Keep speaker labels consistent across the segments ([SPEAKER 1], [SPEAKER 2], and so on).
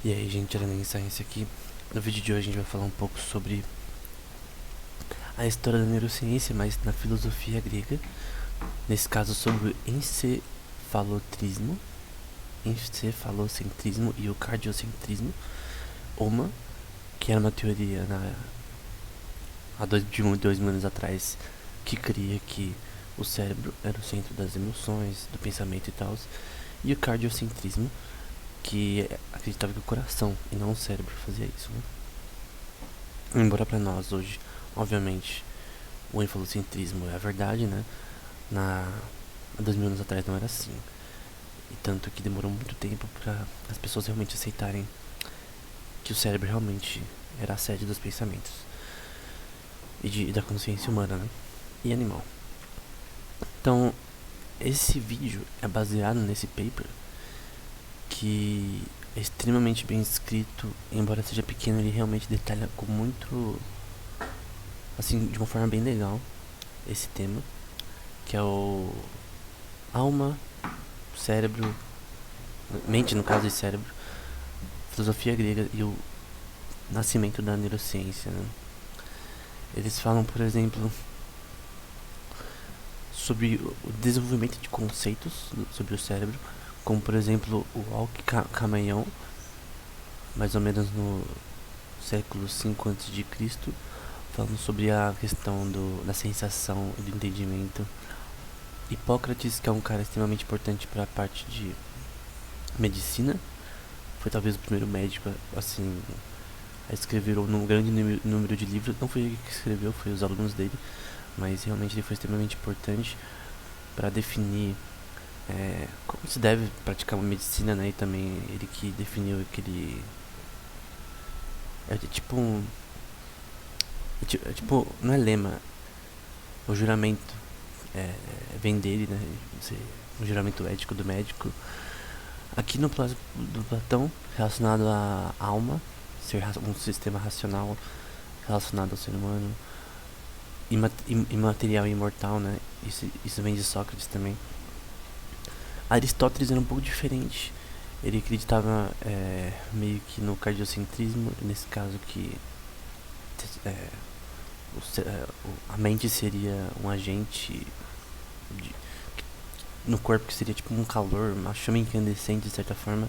[SPEAKER 1] E aí, gente, Arena Science aqui. No vídeo de hoje a gente vai falar um pouco sobre a história da neurociência, mas na filosofia grega. Nesse caso sobre o encefalocentrismo e o cardiocentrismo. Uma, que era uma teoria há 2.000 anos atrás, que cria que o cérebro era o centro das emoções, do pensamento e tal. E o cardiocentrismo, que acreditava que o coração e não o cérebro fazia isso, né? Embora para nós hoje, obviamente, o enfalocentrismo é a verdade, né? Há 2.000 anos atrás não era assim. E tanto que demorou muito tempo para as pessoas realmente aceitarem que o cérebro realmente era a sede dos pensamentos e da consciência humana, né? E animal. Então, esse vídeo é baseado nesse paper, que é extremamente bem escrito. Embora seja pequeno, ele realmente detalha com muito, assim, de uma forma bem legal esse tema, que é o alma, cérebro, mente no caso, e cérebro, filosofia grega e o nascimento da neurociência, né? Eles falam, por exemplo, sobre o desenvolvimento de conceitos sobre o cérebro, como por exemplo o Alckmin, mais ou menos no século 5 a.C., falando sobre a questão da sensação e do entendimento. Hipócrates, que é um cara extremamente importante para a parte de medicina, foi talvez o primeiro médico assim a escrever um grande número de livros. Não foi ele que escreveu, foi os alunos dele, mas realmente ele foi extremamente importante para definir como se deve praticar uma medicina, né? E também ele que definiu aquele tipo, não é lema, o juramento vem dele, né? O juramento ético do médico. Aqui no plano do Platão, relacionado à alma, ser um sistema racional relacionado ao ser humano, imaterial e imortal, né? Isso vem de Sócrates também. Aristóteles era um pouco diferente. Ele acreditava meio que no cardiocentrismo, nesse caso que a mente seria um agente no corpo que seria tipo um calor, uma chama incandescente de certa forma.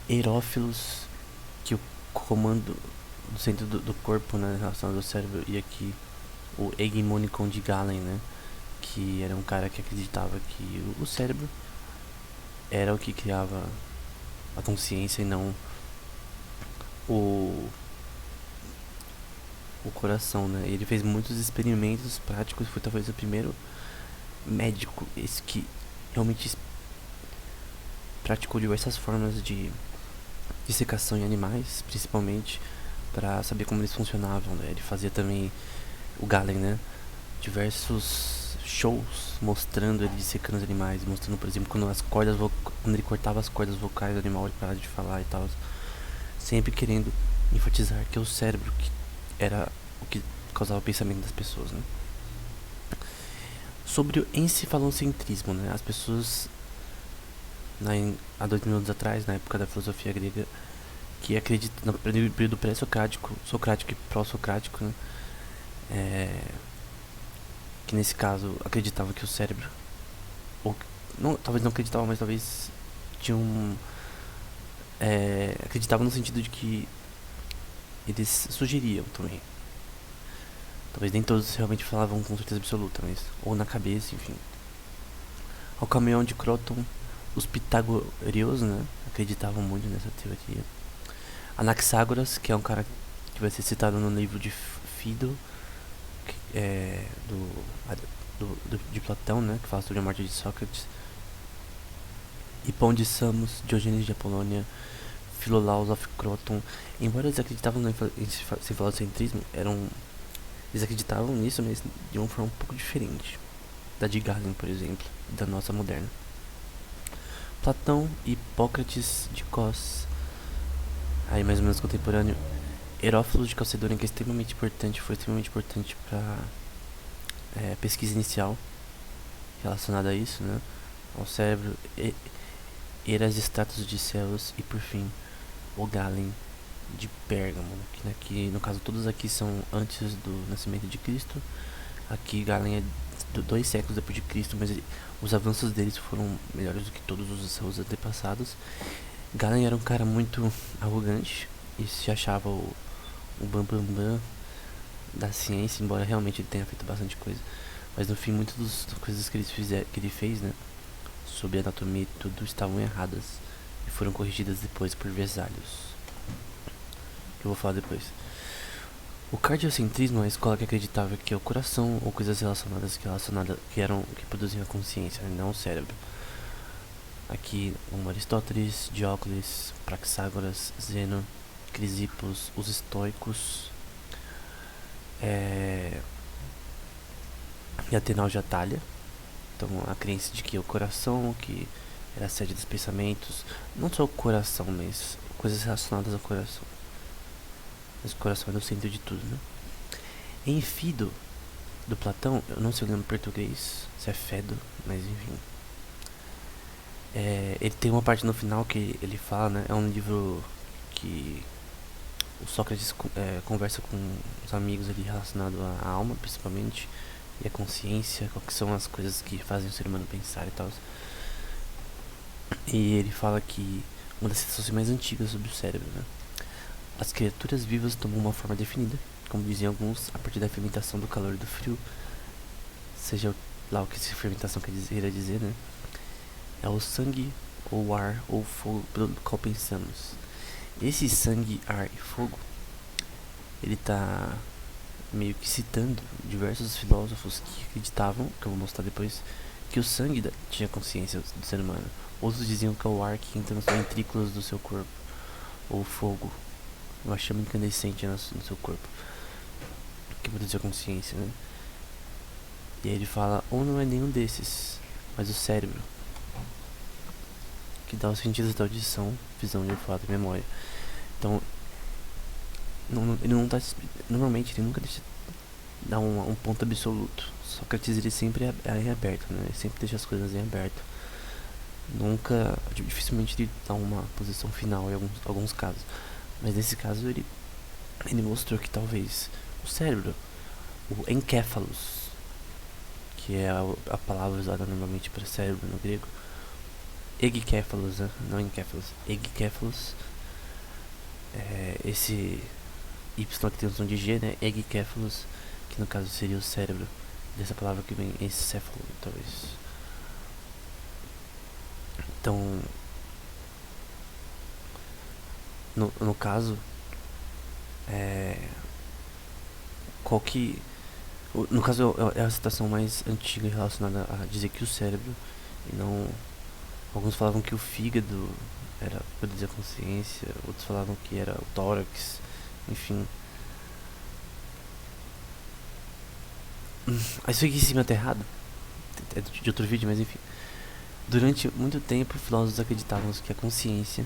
[SPEAKER 1] Herófilos, que o comando do centro do corpo, né, relacionado ao cérebro, e aqui o Hegemonicon de Galen, né, que era um cara que acreditava que o cérebro era o que criava a consciência e não o coração, né. Ele fez muitos experimentos práticos, foi talvez o primeiro médico esse que realmente praticou diversas formas de dissecação em animais, principalmente para saber como eles funcionavam, né. Ele fazia também, o Galen, né, diversos shows mostrando ele dissecando os animais, mostrando, por exemplo, quando ele cortava as cordas vocais do animal, ele parava de falar e tal, sempre querendo enfatizar que é o cérebro que era o que causava o pensamento das pessoas, né. Sobre o encefalocentrismo, né, as pessoas há 2.000 anos atrás, na época da filosofia grega, que acredita no período pré-socrático, socrático e pró-socrático, né, que nesse caso acreditavam que o cérebro, ou não, talvez não acreditavam, mas talvez tinham acreditavam no sentido de que eles sugeriam também. Talvez nem todos realmente falavam com certeza absoluta, mas ou na cabeça, enfim. Alcmaeon de Croton, os pitagóreos, né, acreditavam muito nessa teoria. Anaxágoras, que é um cara que vai ser citado no livro de Fido, de Platão, né, que fala sobre a morte de Sócrates. Hipão de Samos, Diógenes de Apolônia, Philolaus of Croton. Embora eles acreditavam no encefalocentrismo, eles acreditavam nisso, mas de uma forma um pouco diferente da de Galen, por exemplo, da nossa moderna. Platão, Hipócrates de Cos, aí mais ou menos contemporâneo. Herófilo de Calcedônia, que é extremamente importante, foi extremamente importante para pesquisa inicial relacionada a isso, né, ao cérebro. Erasstratos de Celos e, por fim, ou Galen de Pérgamo, que no caso todos aqui são antes do nascimento de Cristo. Aqui Galen é 2 séculos depois de Cristo, mas os avanços deles foram melhores do que todos os seus antepassados. Galen era um cara muito arrogante e se achava o bambambam da ciência, embora realmente ele tenha feito bastante coisa. Mas no fim, muitas das coisas que ele fez, né, sobre anatomia e tudo, estavam erradas e foram corrigidas depois por Vesalius, que eu vou falar depois. O cardiocentrismo é a escola que acreditava que o coração ou coisas relacionadas que produziam a consciência, não o cérebro. Aqui, Aristóteles, Diócles, Praxágoras, Zeno, Crisippos, os estoicos, e Atenal de Atalha. Então, a crença de que o coração, que era a sede dos pensamentos, não só o coração, mas coisas relacionadas ao coração. Mas o coração é o centro de tudo, né? Em Fido, do Platão, eu não sei o nome em português, se é Fedo, mas enfim. Ele tem uma parte no final que ele fala, né? É um livro que o Sócrates conversa com os amigos ali relacionado à alma, principalmente, e a consciência, quais são as coisas que fazem o ser humano pensar e tal. E ele fala que uma das sensações mais antigas sobre o cérebro, né? As criaturas vivas tomam uma forma definida, como diziam alguns, a partir da fermentação do calor e do frio, seja lá o que essa fermentação queira dizer, né? É o sangue, ou o ar, ou o fogo pelo qual pensamos. Esse sangue, ar e fogo, ele tá meio que citando diversos filósofos que acreditavam, que eu vou mostrar depois, que o sangue tinha consciência do ser humano. Outros diziam que é o ar que entra nos ventrículos do seu corpo, ou o fogo, uma chama incandescente no seu corpo, que produz a consciência, né? E aí ele fala, ou não é nenhum desses, mas o cérebro, que dá os sentidos da audição, visão, de olfato e memória. Então, ele não tá, normalmente ele nunca deixa dar um ponto absoluto. Sócrates ele sempre é em aberto, né? Ele sempre deixa as coisas em aberto. Nunca, dificilmente ele dá uma posição final em alguns casos. Mas nesse caso ele mostrou que talvez o cérebro, o encéfalos, que é a palavra usada normalmente para cérebro no grego, eguicéfalos, né? Não encéfalos, eguicéfalos, esse Y que tem o som de G, né? Eguicéfalos, que no caso seria o cérebro, dessa palavra que vem encéfalo, talvez. Então, no caso, qual que... No caso, é a citação mais antiga relacionada a dizer que o cérebro, e não... Alguns falavam que o fígado era produzir a consciência, outros falavam que era o tórax, enfim. Isso aqui em cima tá errado, é de outro vídeo, mas enfim. Durante muito tempo, filósofos acreditavam que a consciência,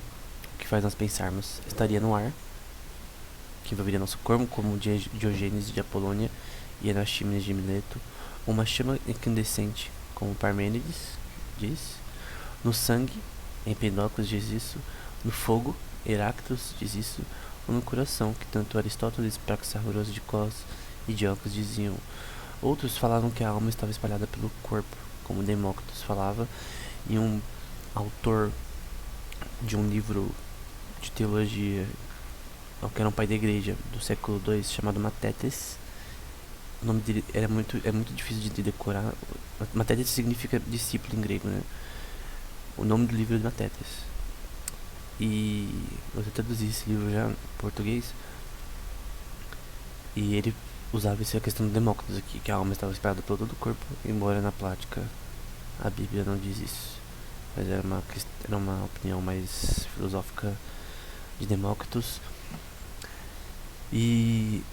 [SPEAKER 1] o que faz nós pensarmos, estaria no ar, que envolveria nosso corpo, como Diogênes de Apolônia e Anaxímenes de Mileto, uma chama incandescente, como Parmênides diz, no sangue, Empedocles diz isso, no fogo, Heráclitos diz isso, ou no coração, que tanto Aristóteles, Praxágoras de Cos e Diócles diziam. Outros falavam que a alma estava espalhada pelo corpo, como Demócritos falava, e um autor de um livro de teologia, que era um pai da igreja do século II, chamado Matetes. O nome dele é muito difícil de decorar. Matetes significa discípulo em grego, né? O nome do livro é Matetes. E eu traduzi esse livro já em português. E ele usava essa questão do Demócritos aqui, que a alma estava espalhada por todo o corpo, embora na prática a Bíblia não diz isso. Mas era uma opinião mais filosófica de Demócritos. E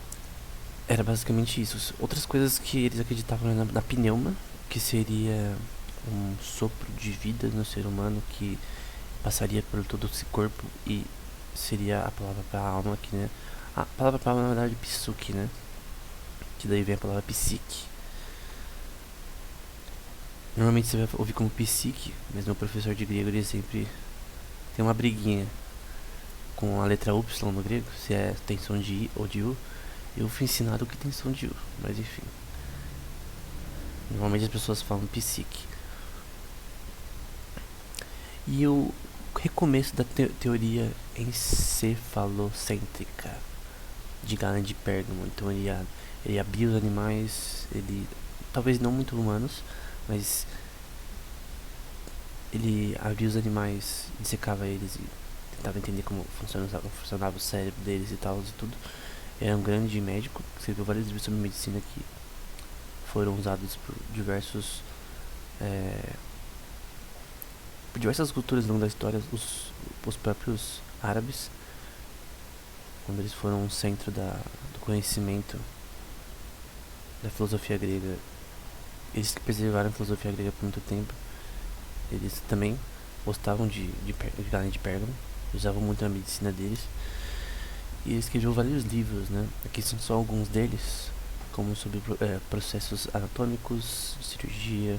[SPEAKER 1] era basicamente isso. Outras coisas que eles acreditavam na pneuma, que seria um sopro de vida no ser humano que passaria por todo esse corpo e seria a palavra para alma aqui, né? A palavra para alma na verdade é psuque, né? Que daí vem a palavra psique. Normalmente você vai ouvir como psique, mas meu professor de grego ele sempre tem uma briguinha com a letra Y no grego, se é tensão de I ou de U. Eu fui ensinado que tem som de U, mas enfim. Normalmente as pessoas falam psique. E o recomeço da teoria encefalocêntrica de Galen de Pérgamo. Então ele abria os animais, ele talvez não muito humanos, mas ele abria os animais, dissecava eles e tentava entender como funcionava o cérebro deles e tal e tudo. Era um grande médico, escreveu vários livros sobre medicina que foram usados por diversas culturas ao longo da história. Os próprios árabes, quando eles foram um centro do conhecimento da filosofia grega, eles preservaram a filosofia grega por muito tempo. Eles também gostavam de Galen de Pérgamo, usavam muito a medicina deles. E ele escreveu vários livros, né? Aqui são só alguns deles, como sobre processos anatômicos, cirurgia,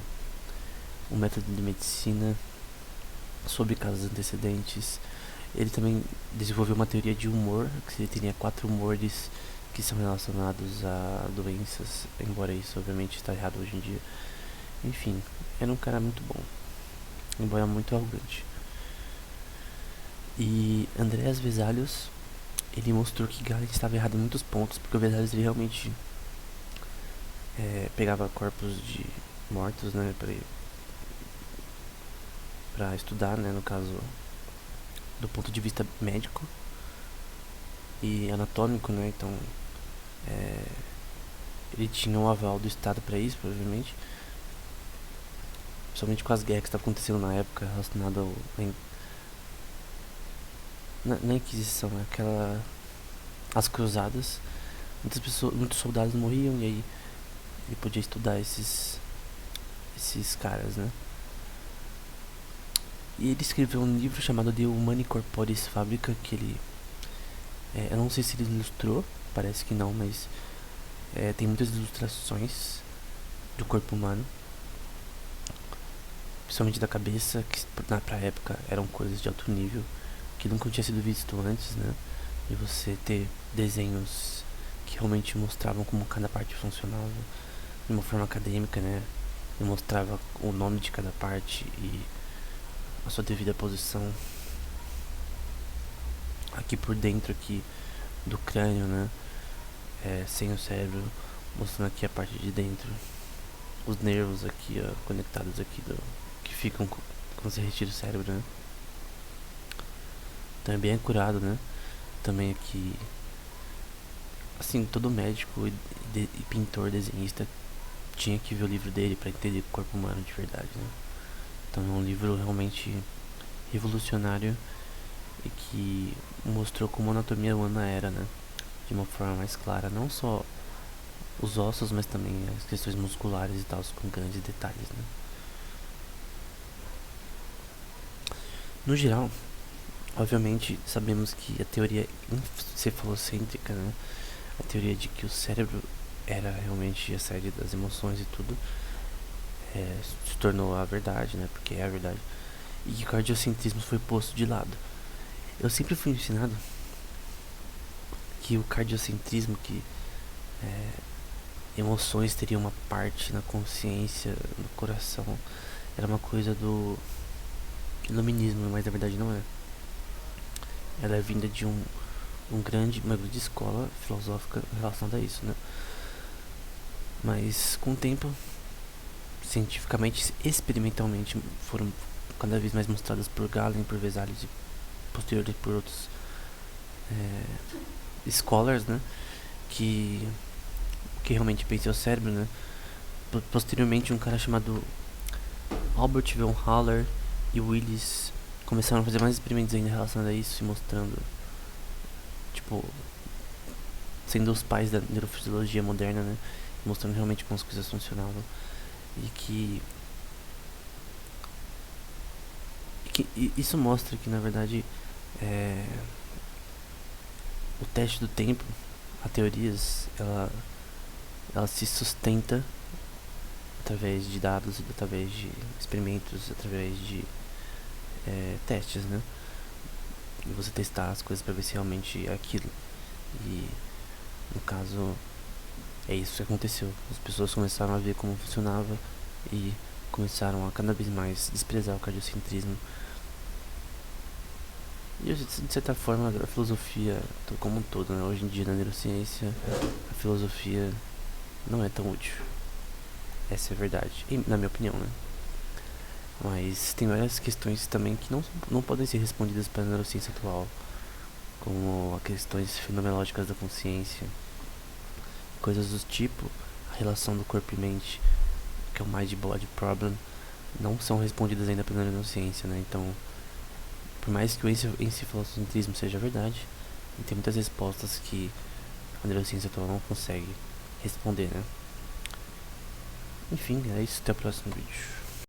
[SPEAKER 1] um método de medicina, sobre casos antecedentes. Ele também desenvolveu uma teoria de humor, que ele teria 4 humores que são relacionados a doenças, embora isso obviamente está errado hoje em dia. Enfim, era um cara muito bom, embora muito arrogante. E Andreas Vesalius, ele mostrou que Galen estava errado em muitos pontos, porque o Vesalius ele realmente pegava corpos de mortos, né, para estudar, né, no caso do ponto de vista médico e anatômico, né, então ele tinha um aval do Estado para isso, provavelmente, somente com as guerras que estavam acontecendo na época relacionadas na Inquisição, né, as cruzadas. Muitos soldados morriam e aí ele podia estudar esses caras, né. E ele escreveu um livro chamado De Humani Corporis Fabrica, que ele eu não sei se ele ilustrou, parece que não, mas tem muitas ilustrações do corpo humano, principalmente da cabeça, que pra época eram coisas de alto nível, que nunca tinha sido visto antes, né? E você ter desenhos que realmente mostravam como cada parte funcionava de uma forma acadêmica, né? E mostrava o nome de cada parte e a sua devida posição aqui por dentro aqui do crânio, né? Sem o cérebro, mostrando aqui a parte de dentro, os nervos aqui, ó, conectados aqui que ficam quando você retira o cérebro, né? Também é curado, né? Também aqui, assim, todo médico e pintor, desenhista tinha que ver o livro dele para entender o corpo humano de verdade, né? Então é um livro realmente revolucionário e que mostrou como a anatomia humana era, né? De uma forma mais clara, não só os ossos, mas também as questões musculares e tal, com grandes detalhes, né? No geral, obviamente, sabemos que a teoria encefalocêntrica, né? A teoria de que o cérebro era realmente a sede das emoções e tudo, se tornou a verdade, né? Porque é a verdade. E que o cardiocentrismo foi posto de lado. Eu sempre fui ensinado que o cardiocentrismo, que emoções teriam uma parte na consciência, no coração, era uma coisa do iluminismo, mas na verdade não é. Ela é vinda de uma grande escola filosófica relacionada a isso, né? Mas com o tempo, cientificamente, experimentalmente, foram cada vez mais mostradas por Galen, por Vesalius e posteriormente por outros scholars, né? Que realmente pensam o cérebro, né? Posteriormente, um cara chamado Albert von Haller e Willis começaram a fazer mais experimentos ainda relacionados a isso e mostrando, tipo, sendo os pais da neurofisiologia moderna, né? Mostrando realmente como as coisas funcionavam e que isso mostra que na verdade o teste do tempo, a teorias, ela se sustenta através de dados, através de experimentos, através de testes, né? e você testar as coisas pra ver se realmente é aquilo. E no caso é isso que aconteceu. As pessoas começaram a ver como funcionava e começaram a cada vez mais desprezar o cardiocentrismo. E de certa forma a filosofia como um todo, né? Hoje em dia na neurociência a filosofia não é tão útil. Essa é a verdade, na minha opinião, né? Mas tem várias questões também que não podem ser respondidas pela neurociência atual, como as questões fenomenológicas da consciência, coisas do tipo a relação do corpo e mente, que é o mind-body problem, não são respondidas ainda pela neurociência, né? Então, por mais que o encefalocentrismo seja verdade, tem muitas respostas que a neurociência atual não consegue responder, né? Enfim, é isso. Até o próximo vídeo.